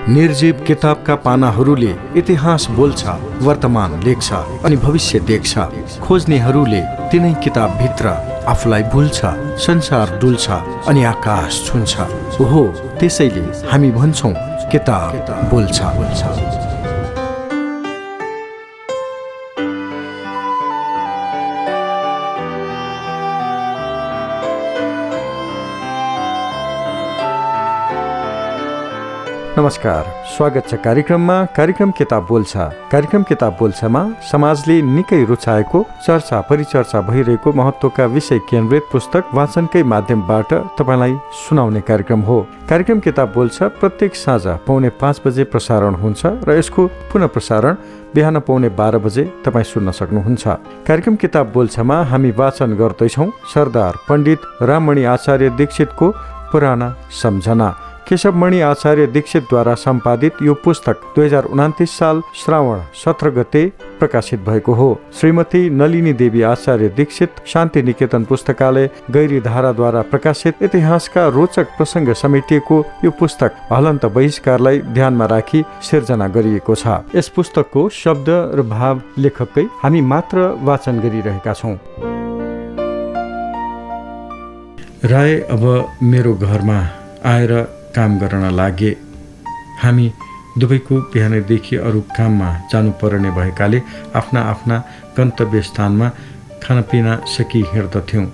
निर्जीव किताबका पानाहरूले इतिहास बोल्छ, वर्तमान लेख्छ अनि भविष्य देख्छ। खोज्नेहरूले तिनै किताबभित्र आफूलाई भुल्छ, संसार डुल्छ अनि आकाश छुन्छ। ओहो, त्यसैले हामी भन्छौं किताब बोल्छ। नमस्कार, स्वागत छ कार्यक्रम किताब बोल्छ। कार्यक्रम किताब बोल्छमा समाजले निकै रुचाएको, चर्चा परिचर्चा भइरहेको महत्त्वका विषय केन्द्रित पुस्तक वाचनकै माध्यमबाट तपाईलाई सुनाउने कार्यक्रम हो। कार्यक्रम किताब बोल्छ प्रत्येक साँझ 4:45 बजे प्रसारण हुन्छ र यसको पुनः प्रसारण बिहान 12:15 बजे तपाईँ सुन्न सक्नुहुन्छ। कार्यक्रम किताब बोल्छमा हामी वाचन गर्दैछौँ सरदार पण्डित राममणि आचार्य दीक्षितको पुराना सम्झना। केशवमणि आचार्य दीक्षितद्वारा सम्पादित यो पुस्तक 2029 साल श्रावण 17 गते प्रकाशित भएको हो। श्रीमती नलिनी देवी आचार्य दीक्षित शान्ति निकेतन पुस्तकालय गैरीधाराद्वारा प्रकाशित इतिहासका रोचक प्रसङ्ग समेटिएको यो पुस्तक हलन्त बहिष्कारलाई ध्यानमा राखी सिर्जना गरिएको छ। यस पुस्तकको शब्द र भाव लेखककै हामी मात्र वाचन गरिरहेका छौँ। राय अब मेरो घरमा आएर काम गर्न लागे। हामी दुवैको बिहानैदेखि अरू काममा जानुपर्ने भएकाले आफ्ना आफ्ना गन्तव्य स्थानमा खानापिना सकि हिँड्दथ्यौँ।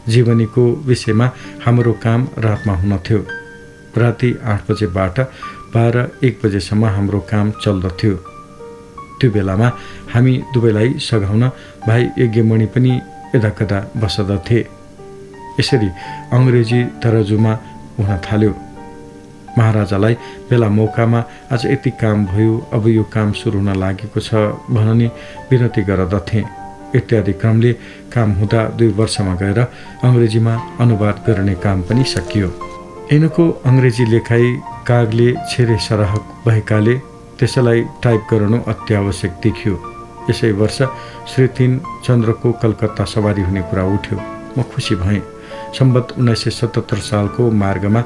जीवनीको विषयमा हाम्रो काम रातमा हुन्थ्यो। राति 8 बजेबाट 12-1 बजेसम्म हाम्रो काम चल्दथ्यो। त्यो बेलामा हामी दुवैलाई सघाउन भाइ यज्ञमणि पनि यदाकदा बस्दथे। यसरी अङ्ग्रेजी तराजुमा हुन थाल्यो। महाराजालाई बेला मौकामा आज यति काम भयो, अब यो काम सुरु हुन लागेको छ भननी विनती गर्दथे। इत्यादि क्रमले काम हुँदा 2 वर्षमा गएर अङ्ग्रेजीमा अनुवाद गर्ने काम पनि सकियो। यिनको अङ्ग्रेजी लेखाइ कागले छेरे सरह भएकाले त्यसलाई टाइप गर्नु अत्यावश्यक देखियो। यसै वर्ष श्री 3 चन्द्रको कलकत्ता सवारी हुने कुरा उठ्यो। म खुसी भएँ। सम्बत 1977 सालको मार्गमा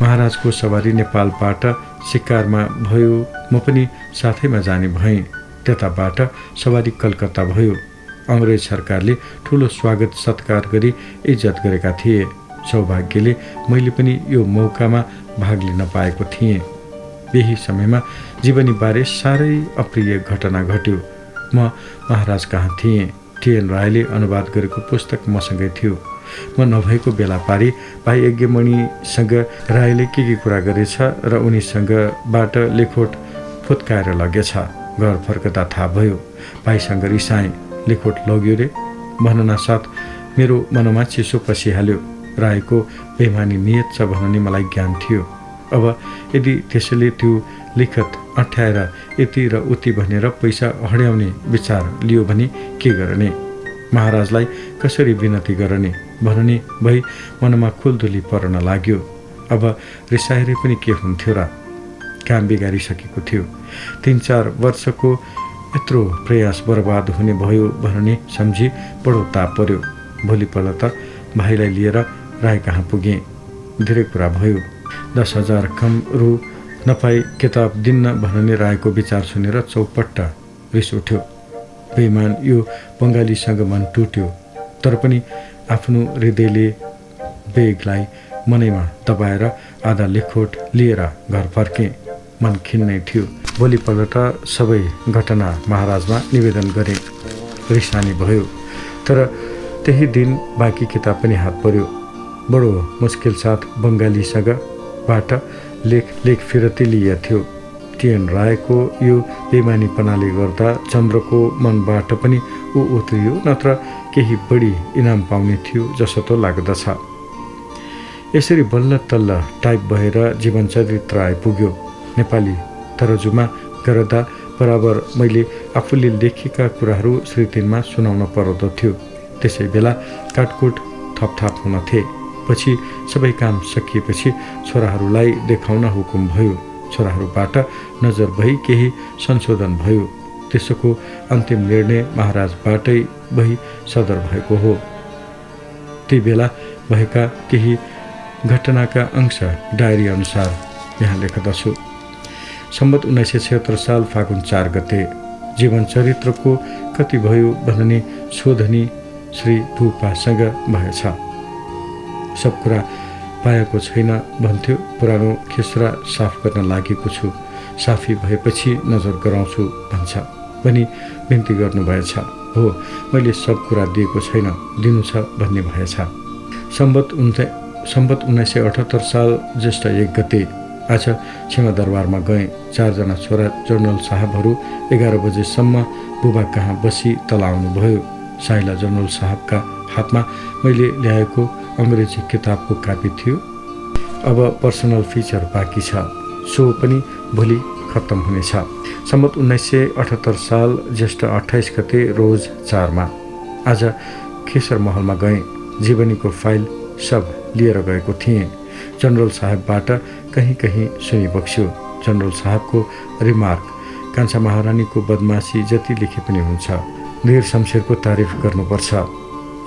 महाराजको सवारी नेपालबाट सिक्कारमा भयो। म पनि साथैमा जाने भएँ। त्यताबाट सवारी कलकत्ता भयो। अङ्ग्रेज सरकारले ठुलो स्वागत सत्कार गरी इज्जत गरेका थिए। सौभाग्यले मैले पनि यो मौकामा भाग लिन पाएको थिएँ। यही समयमा जीवनीबारे साह्रै अप्रिय घटना घट्यो। म महाराज कहाँ थिएँ। टिएन रायले अनुवाद गरेको पुस्तक मसँगै थियो। म नभएको बेला पारी भाइ यज्ञमणिसँग रायले के कुरा गरेछ र उनीसँगबाट लेखोट फुत्काएर लगेछ। घर फर्कदा थाहा भयो। भाइसँग रिसाएँ। लेखोट लग्यो रे भन्ना साथ मेरो मनमा चिसो पसिहाल्यो। रायको बेमानी नियत छ भन्ने मलाई ज्ञान थियो। अब यदि त्यसैले त्यो लिखत अठ्याएर यति र उति भनेर पैसा हड्याउने विचार लियो भने के गर्ने? महाराजलाई कसरी विनती गर्ने भन्ने भई मनमा खुल्दुली पर्न लाग्यो। अब रिसाएरै पनि के हुन्थ्यो र? काम बिगारिसकेको थियो। 3-4 वर्षको यत्रो प्रयास बर्बाद हुने भयो भन्ने सम्झी बडो ताप पर्यो। भोलिपल्ट त भाइलाई लिएर राय कहाँ पुगेँ। धेरै कुरा भयो। 10,000 कम रु नपाई किताब दिन्न भन्ने रायको विचार सुनेर चौपट्ट रिस उठ्यो। बेइमान यो बङ्गालीसँग मन टुट्यो। तर पनि आफ्नो हृदयले बेगलाई मनैमा दबाएर आधा लेखोट लिएर घर फर्केँ। मन खिन्नै थियो। भोलिपल्ट सबै घटना महाराजमा निवेदन गरेँ। रिसानी भयो। तर त्यही दिन बाँकी किताब पनि हात पर्यो। बडो मुस्किल साथ बङ्गालीसँगबाट लेख फिरती लिए थियो। टिएन रायको यो बेमानीपनाले गर्दा चन्द्रको मनबाट पनि ऊ उत्रियो, नत्र केही बढी इनाम पाउने थियो जसो त लाग्दछ। यसरी बल्ल तल्ल टाइप भएर जीवन चरित्र आइपुग्यो। नेपाली तराजुमा गर्दा बराबर मैले आफूले लेखेका कुराहरू श्री 3मा सुनाउन पर्दथ्यो। त्यसै बेला काटकुट थपथाप हुन थिए। पछि सबै काम सकिएपछि छोराहरूलाई देखाउन हुकुम भयो। छोराहरूबाट नजर भई केही संशोधन भयो। त्यसको अन्तिम निर्णय महाराजबाटै भई सदर भएको हो। ती बेला भएका केही घटनाका अंश डायरी अनुसार यहाँ लेख्दछु। सम्बत 1976 साल फागुन 4 गते जीवन चरित्रको कति भयो भन्ने शोधनी श्री भूपासँग भएछ। सब कुरा पाएको छैन भन्थ्यो, पुरानो खेसरा साफ गर्न लागेको छु, साफी भएपछि नजर गराउँछु भन्छ भनी बिन्ती गर्नुभएछ। हो, मैले सब कुरा दिएको छैन, दिनु छ भन्ने भएछ। सम्बत 1978 साल ज्येष्ठ 1 गते आज छिमा दरबारमा गएँ। 4 जना छोरा जनरल साहबहरू 11 बजेसम्म बुबा कहाँ बसी तल आउनुभयो। साइला जनरल साहबका हातमा मैले ल्याएको अङ्ग्रेजी किताबको कापी थियो। अब पर्सनल फिचर बाँकी छ, सो पनि भोलि खत्तम हुनेछ। सम्बत 1978 साल ज्येष्ठ 28 गते रोज 4 मा आज खेसर महलमा गएँ। जीवनीको फाइल सब लिएर गएको थिएँ। जनरल साहबबाट कहीँ कहीँ सुनिबक्स्यो। जनरल साहबको रिमार्क, कान्छा महारानीको बदमासी जति लेखे पनि हुन्छ, धीर शमशेरको तारिफ गर्नुपर्छ।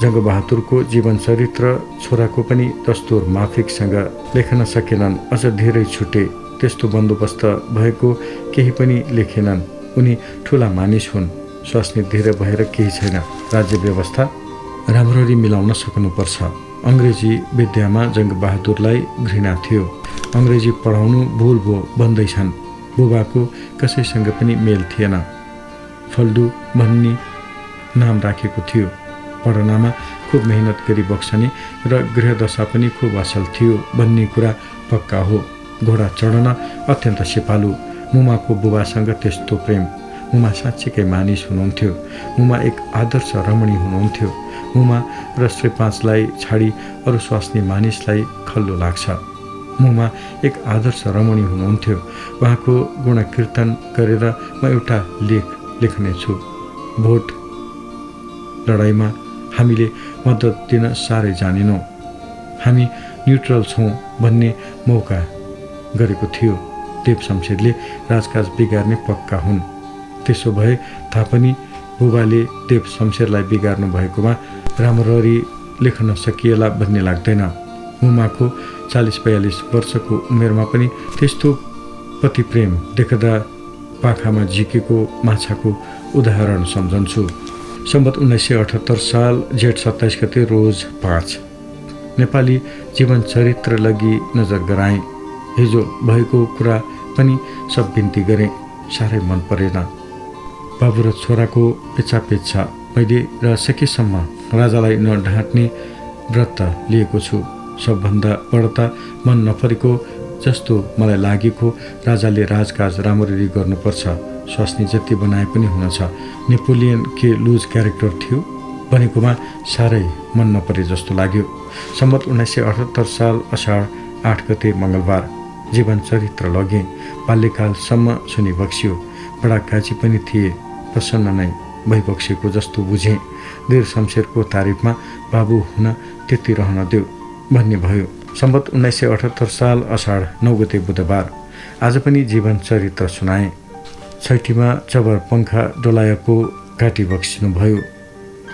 जङ्गबहादुरको जीवन चरित्र छोराको पनि दस्तुर माफिकसँग लेख्न सकेनन्, अझ धेरै छुटे। त्यस्तो बन्दोबस्त भएको केही पनि लेखेनन्। उनी ठुला मानिस हुन्, स्वास्नी धेरै भएर केही छैन। राज्य व्यवस्था राम्ररी मिलाउन सक्नुपर्छ। अङ्ग्रेजी विद्यामा जङ्गबहादुरलाई घृणा थियो। अङ्ग्रेजी पढाउनु भुल भो भन्दैछन्। बुबाको कसैसँग पनि मेल थिएन। फल्डु भन्ने नाम राखेको थियो। पढनामा खुब मेहनत गरी बक्सने र गृहदशा पनि खुब असल थियो भन्ने कुरा पक्का हो। घोडा चढन अत्यन्त सिपालु। मुमाको बुबासँग त्यस्तो प्रेम। मुमा साँच्चीकै मानिस हुनुहुन्थ्यो। मुमा एक आदर्श रमणी हुनुहुन्थ्यो। मुमा र श्री 5लाई छाडी अरू स्वास्नी मानिसलाई खल्लो लाग्छ। मुमा एक आदर्श रमणी हुनुहुन्थ्यो। उहाँको गुणकीर्तन गरेर म एउटा लेख लेख्नेछु। भोट लडाइँमा हामीले मद्दत दिन साह्रै जानेनौँ। हामी न्युट्रल छौँ भन्ने मौका गरेको थियो। देव शमशेरले राजकाज बिगार्ने पक्का हुन्। त्यसो भए तापनि बुबाले देव शमशेरलाई बिगार्नु भएकोमा राम्ररी लेख्न सकिएला भन्ने लाग्दैन। मुमाको 40-42 वर्षको उमेरमा पनि त्यस्तो पति प्रेम देख्दा पाखामा झिकेको माछाको उदाहरण सम्झन्छु। सम्बत 1978 साल जेठ 27 गते रोज 5 नेपाली जीवन चरित्र लगी नजर गराएँ। हिजो भएको कुरा पनि सब बिन्ती गरेँ। साह्रै मन परेन। बाबु र छोराको पेचापेच छ। मैले र सकेसम्म राजालाई नढाँट्ने व्रत लिएको छु। सबभन्दा बढ्ता मन नपरेको जस्तो मलाई लागेको राजाले राजकाज राम्ररी गर्नुपर्छ। स्वास्नी जति बनाए पनि हुनेछ। नेपोलियन के लुज क्यारेक्टर थियो भनेकोमा साह्रै मन नपरे जस्तो लाग्यो। सम्बत 1978 साल असाढ 8 गते मङ्गलबार जीवन चरित्र लगेँ। बाल्यकालसम्म सुनिबक्स्यो। बडा काजी पनि थिए। प्रसन्न नै भइबक्सेको जस्तो बुझेँ। धीर शमशेरको तारिफमा बाबु हुन त्यति रहन देऊ भन्ने भयो। सम्बत 1978 साल असाढ 9 गते बुधबार आज पनि जीवन चरित्र सुनाएँ। छैठीमा चबर पङ्खा डोलाएको काटी बक्सिनुभयो।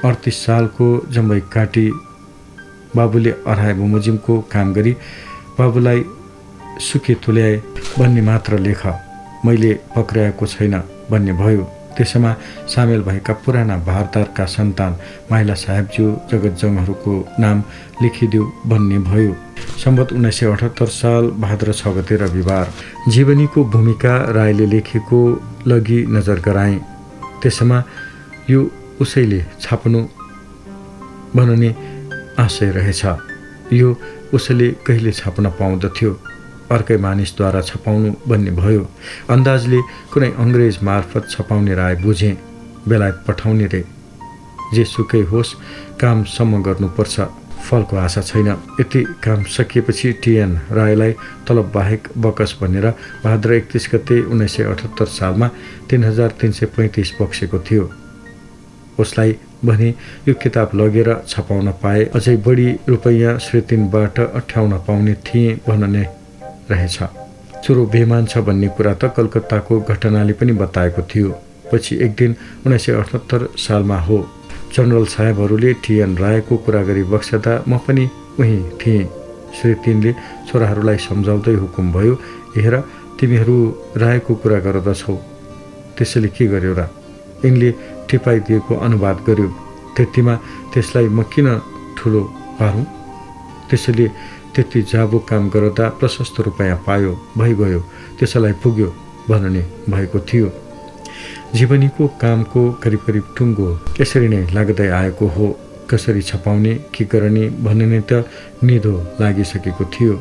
38 सालको जम्बै काटी बाबुले अराए बमोजिमको काम गरी बाबुलाई सुके तुल्याए भन्ने मात्र लेख, मैले पक्राएको छैन भन्ने भयो। त्यसमा सामेल भएका पुराना भारदारका सन्तान माइला साहेबज्यू जगतजङहरूको नाम लेखिदेऊ भन्ने भयो। सम्बत 1978 साल भाद्र 6 गते रविवार जीवनीको भूमिका राईले लेखेको लगी नजर गराएँ। त्यसमा यो उसैले छाप्नु भन्ने आशय रहेछ। यो उसैले कहिले छाप्न पाउँदथ्यो, अर्कै मानिसद्वारा छपाउनु भन्ने भयो। अन्दाजले कुनै अङ्ग्रेज मार्फत छपाउने राय बुझेँ। बेलायत पठाउने रे। जे सुकै होस् कामसम्म गर्नुपर्छ, फलको आशा छैन। यति काम सकिएपछि टिएन राईलाई तलब बाहेक बकस भनेर भाद्र 31 गते 1978 सालमा 3335 बक्सेको थियो। उसलाई भने यो किताब लगेर छपाउन पाए अझै बढी रुपैयाँ श्री 3बाट अठ्याउन पाउने थिएँ भन्ने रहेछ। चोरो बेमान छ भन्ने कुरा त कलकत्ताको घटनाले पनि बताएको थियो। पछि एक दिन 1978 सालमा हो, जनरल साहेबहरूले टिएन रायको कुरा गरी बक्सदा म पनि उही थिएँ। श्री 3ले छोराहरूलाई सम्झाउँदै हुकुम भयो, हेर तिमीहरू रायको कुरा गर्दछौ, त्यसैले के गर्यो र? यिनले टिपाइदिएको अनुवाद गर्यो। त्यतिमा त्यसलाई म किन ठुलो पारौँ? त्यसैले त्यति जाबो काम गर्दा प्रशस्त रुपैयाँ पायो, भइगयो, त्यसैलाई पुग्यो भन्ने भएको थियो। जीवनीको कामको करिब करिब टुङ्गो यसरी नै लाग्दै आएको हो। कसरी छपाउने, के गर्ने भन्ने नै त निधो लागिसकेको थियो।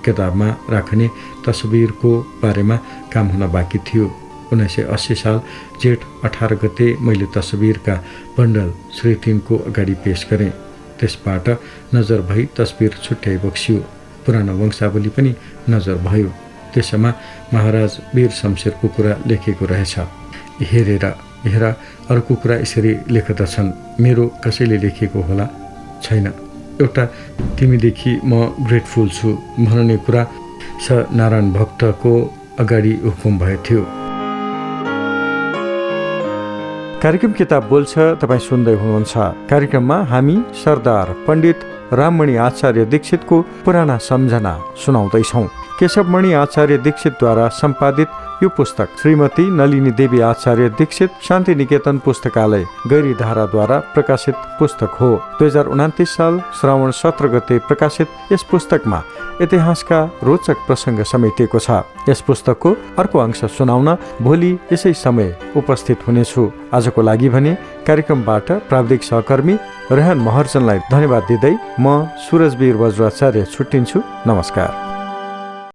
किताबमा राख्ने तस्बिरको बारेमा काम हुन बाँकी थियो। 1980 साल जेठ 18 गते मैले तस्बिरका बन्डल श्री 3 को अगाडि पेश गरेँ। त्यसबाट नजर भई तस्बिर छुट्याइ बक्सियो। पुरानो वंशावली पनि नजर भयो। त्यसमा महाराज वीर शमशेरको कुरा लेखेको रहेछ। हेर अरूको कुरा यसरी लेख्दछन्, मेरो कसैले लेखेको होला छैन। एउटा तिमीदेखि म ग्रेटफुल छु भन्ने कुरा स नारायण भक्तको अगाडि हुकुम भएथ्यो। कार्यक्रम किताब बोल्छ तपाईँ सुन्दै हुनुहुन्छ। कार्यक्रममा हामी सरदार पण्डित राममणि आचार्य दीक्षितको पुराना सम्झना सुनाउँदैछौँ। केशवमणि आचार्य दीक्षितद्वारा सम्पादित यो पुस्तक श्रीमती नलिनी देवी आचार्य दीक्षित शान्ति निकेतन पुस्तकालय गैरीधाराद्वारा प्रकाशित पुस्तक हो। 2029 साल श्रावण 17 गते प्रकाशित यस पुस्तकमा इतिहासका रोचक प्रसङ्ग समेटिएको छ। यस पुस्तकको अर्को अंश सुनाउन भोलि यसै समय उपस्थित हुनेछु। आजको लागि भने कार्यक्रमबाट प्राविधिक सहकर्मी रेहान महर्जनलाई धन्यवाद दिँदै म सुरजवीर वज्राचार्य छुट्टिन्छु। नमस्कार।